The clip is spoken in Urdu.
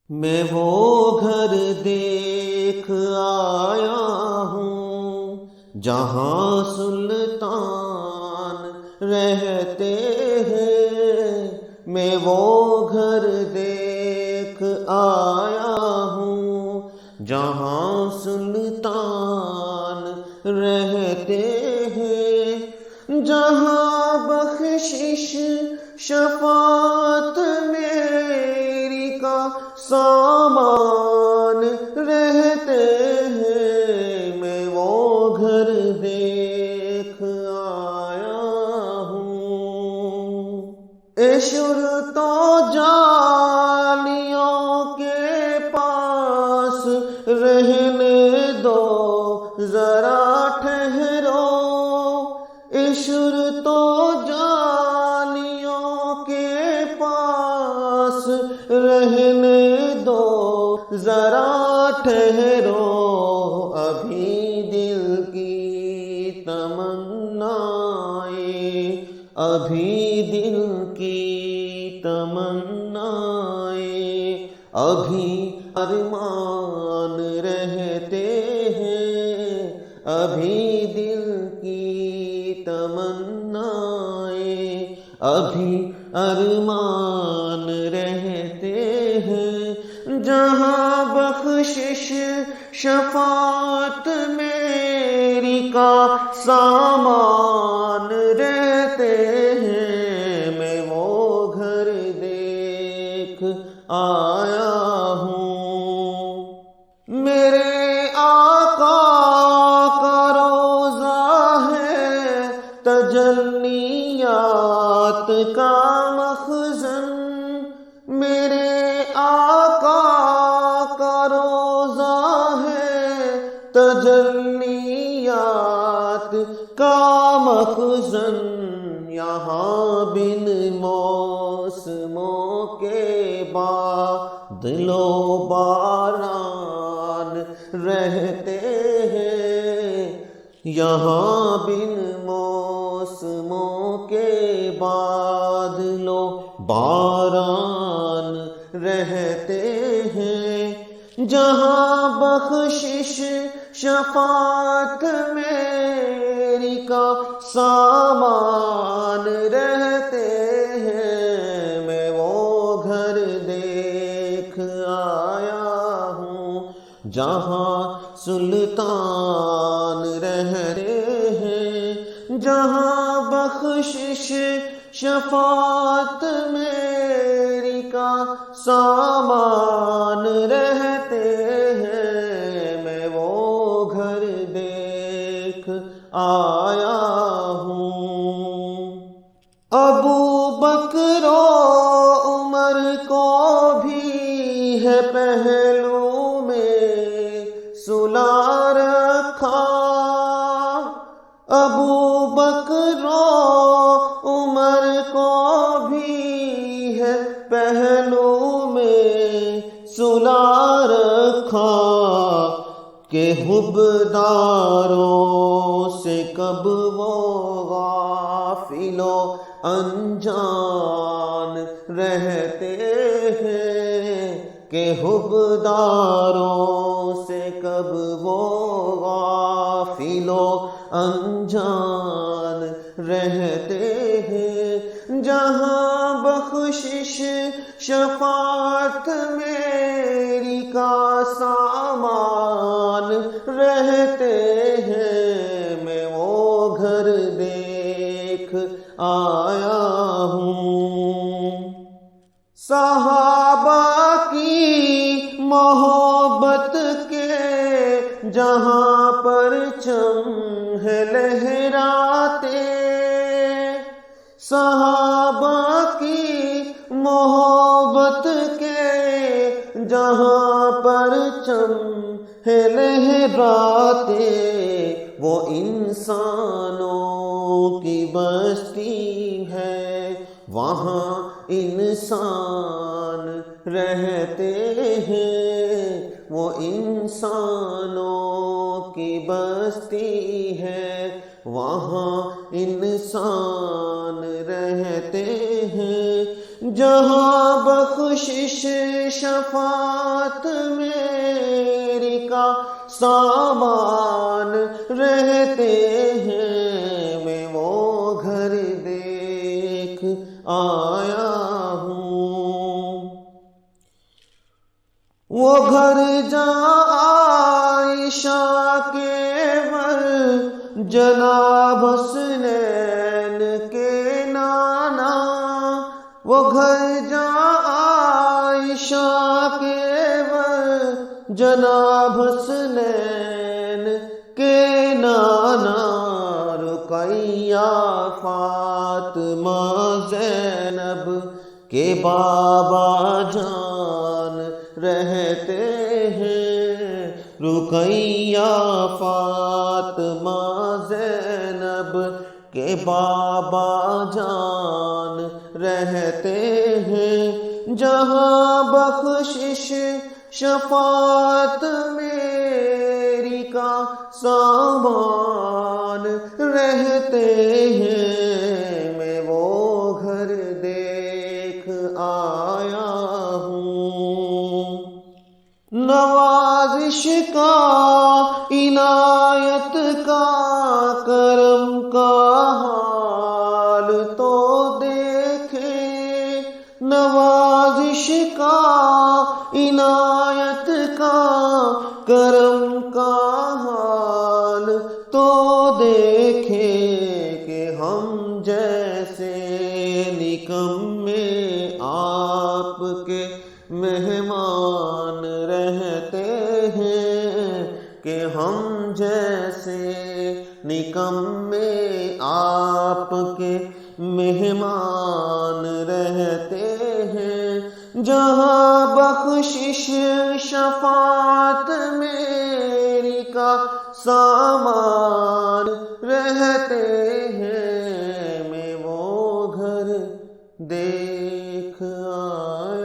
میں وہ گھر دیکھ آیا ہوں جہاں سلطان رہتے ہیں، میں وہ گھر دیکھ آیا ہوں جہاں سلطان رہتے ہیں، جہاں بخشش شفاعت میری کا سامان رہتے ہیں، میں وہ گھر دیکھ آیا ہوں۔ عشرت و جالیوں کے پاس رہنے دو ذرا ٹھہرو، عشرت و جالیوں کے پاس رہنے دو ذرا ٹھہرو، ابھی دل کی تمنائیں، ابھی دل کی تمنائیں، ابھی ارمان رہتے ہیں، ابھی دل کی تمنائیں، ابھی ارمان رہتے ہیں، جہاں بخشش شفاعت میری کا سامان رہتے ہیں، میں وہ گھر دیکھ آیا ہوں۔ میرے آقا کا روضہ ہے تجلیات کا مخزن، میرے آقا کا روضہ ہے تجلیات کا مخزن، یہاں بن موسموں کے بادل و باران رہتے ہیں، یہاں بن موسموں کے بادل و باران رہتے ہیں، جہاں بخشش شفاعت میری کا سامان رہتے ہیں، میں وہ گھر دیکھ آیا ہوں جہاں سلطان رہتے ہیں، جہاں بخشش شفاعت میری کا سامان رہتے ہیں، میں وہ گھر دیکھ آیا ہوں۔ ابو بکر و عمر کو بھی ہے پہلو میں سلا رکھا، ابو بکر و عمر کو بھی ہے پہلو میں سلا رکھا، کہ حبداروں سے کب وہ غافل و انجان رہتے ہیں، کہ حبداروں سے کب وہ غافل و انجان رہتے ہیں، جہاں بخشش شفاعت میری کا سامان رہتے ہیں، میں وہ گھر دیکھ آیا ہوں۔ صحابہ کی محبت کے جہاں پرچم ہے لہراتے، صحابہ کی محبت کے جہاں پرچم ہے لہراتے، وہ انسانوں کی بستی ہے، وہاں انسان رہتے ہیں، وہ انسانوں کی بستی ہے، وہاں انسان رہتے ہیں، جہاں بخشش شفاعت میری کا سامان رہتے ہیں، میں وہ گھر دیکھ آیا ہوں۔ وہ گھر جہاں عائشہ کے ور جناب حسنین کے نانا، وہ گھر جہاں عائشہ کے ور جناب حسنین کے نانا، رقیہ فاطمہ زینب کے بابا جان رہتے ہیں، رقیہ فاطمہ زینب کے بابا جان رہتے ہیں، جہاں بخشش شفاعت میری کا سامان رہتے ہیں، میں وہ گھر دیکھ آیا ہوں۔ نوازش کا، عنایت کا، کرم کا حال تو دیکھیں، نوازش کا، عنایت کا، کرم کا حال تو دیکھیں، کہ ہم جیسے نکمے آپ کے مہمان رہتے ہیں، کہ ہم جیسے نکمے آپ کے مہمان رہتے ہیں، جہاں بخشش شفاعت میری کا سامان رہتے ہیں، میں وہ گھر دیکھ آیا۔